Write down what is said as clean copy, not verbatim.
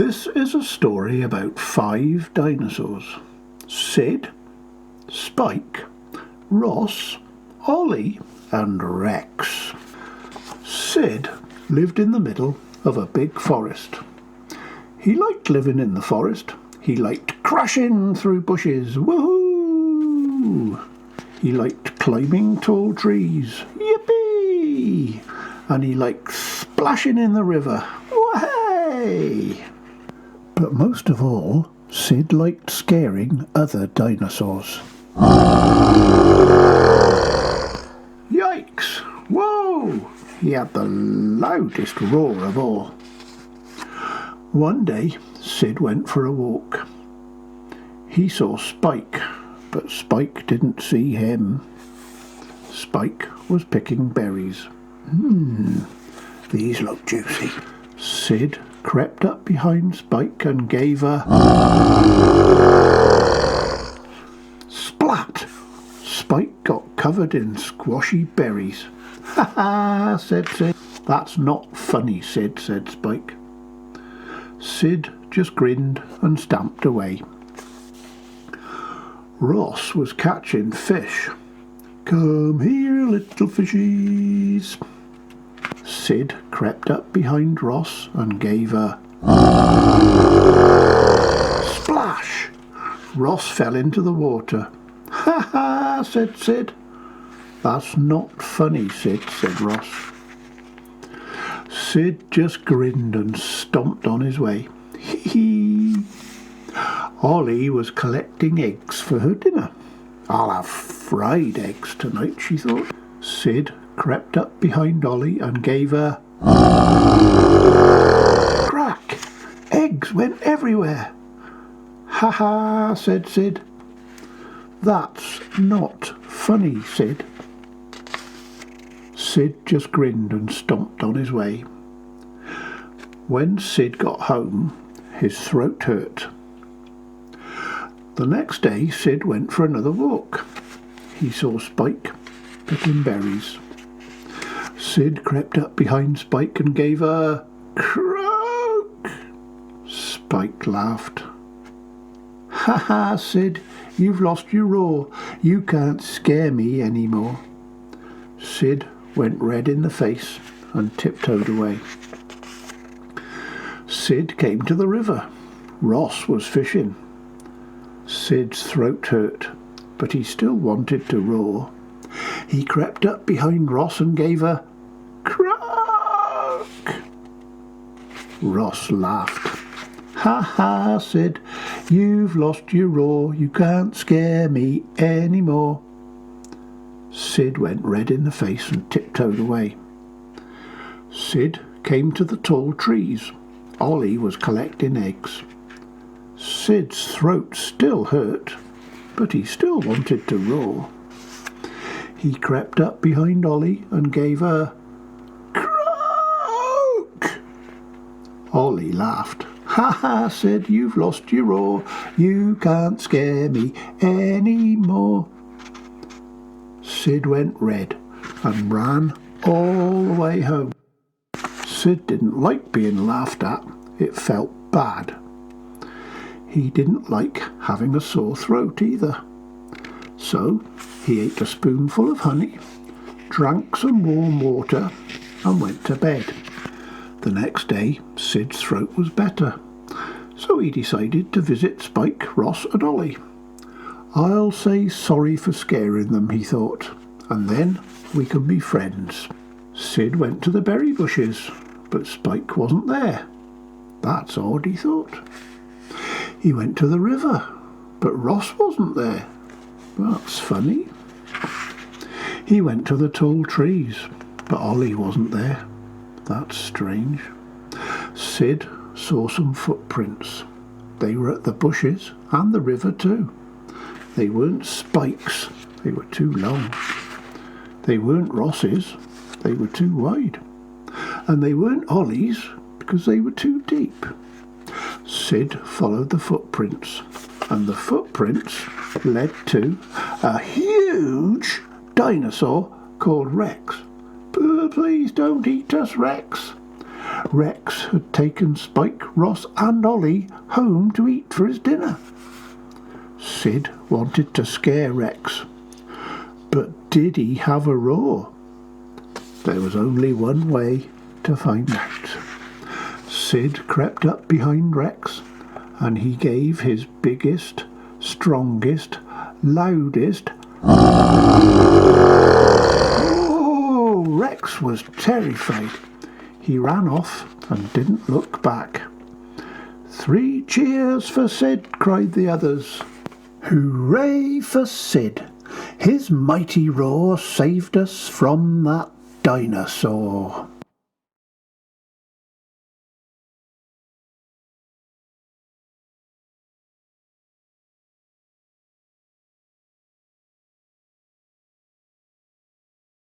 This is a story about 5 dinosaurs. Sid, Spike, Ross, Ollie and Rex. Sid lived in the middle of a big forest. He liked living in the forest. He liked crashing through bushes. Woohoo! He liked climbing tall trees. Yippee! And he liked splashing in the river. Wahey! But most of all, Sid liked scaring other dinosaurs. Yikes! Whoa! He had the loudest roar of all. One day, Sid went for a walk. He saw Spike, but Spike didn't see him. Spike was picking berries. These look juicy. Sid crept up behind Spike and gave a splat. Spike got covered in squashy berries. Ha ha, said Sid. That's not funny, Sid, said Spike. Sid just grinned and stamped away. Ross was catching fish. Come here, little fishies. Sid crept up behind Ross and gave a splash. Ross fell into the water. Ha ha, said Sid. That's not funny, Sid, said Ross. Sid just grinned and stomped on his way. Hee. Ollie was collecting eggs for her dinner. I'll have fried eggs tonight, she thought. Sid crept up behind Ollie and gave a crack. Eggs went everywhere. Ha ha, said Sid. That's not funny, Sid. Sid just grinned and stomped on his way. When Sid got home, his throat hurt. The next day, Sid went for another walk. He saw Spike picking berries. Sid crept up behind Spike and gave a croak. Spike laughed. Ha ha, Sid, you've lost your roar. You can't scare me anymore. Sid went red in the face and tiptoed away. Sid came to the river. Ross was fishing. Sid's throat hurt, but he still wanted to roar. He crept up behind Ross and gave a croak. Ross laughed. Ha ha, Sid, you've lost your roar. You can't scare me anymore. Sid went red in the face and tiptoed away. Sid came to the tall trees. Ollie was collecting eggs. Sid's throat still hurt, but he still wanted to roar. He crept up behind Ollie and gave a croak. Ollie laughed. Ha ha, Sid, you've lost your roar. You can't scare me anymore. Sid went red and ran all the way home. Sid didn't like being laughed at. It felt bad. He didn't like having a sore throat either. So he ate a spoonful of honey, drank some warm water and went to bed. The next day, Sid's throat was better. So he decided to visit Spike, Ross and Ollie. I'll say sorry for scaring them, he thought, and then we can be friends. Sid went to the berry bushes, but Spike wasn't there. That's odd, he thought. He went to the river, but Ross wasn't there. That's funny. He went to the tall trees, but Ollie wasn't there. That's strange. Sid saw some footprints. They were at the bushes and the river too. They weren't Spike's, they were too long. They weren't Ross's, they were too wide. And they weren't Ollie's, because they were too deep. Sid followed the footprints, and the footprints led to a huge dinosaur called Rex. Please don't eat us, Rex. Rex had taken Spike, Ross and Ollie home to eat for his dinner. Sid wanted to scare Rex, but did he have a roar? There was only one way to find out. Sid crept up behind Rex and he gave his biggest, strongest, loudest. Oh, Rex was terrified. He ran off and didn't look back. 3 cheers for Sid, cried the others. Hooray for Sid! His mighty roar saved us from that dinosaur.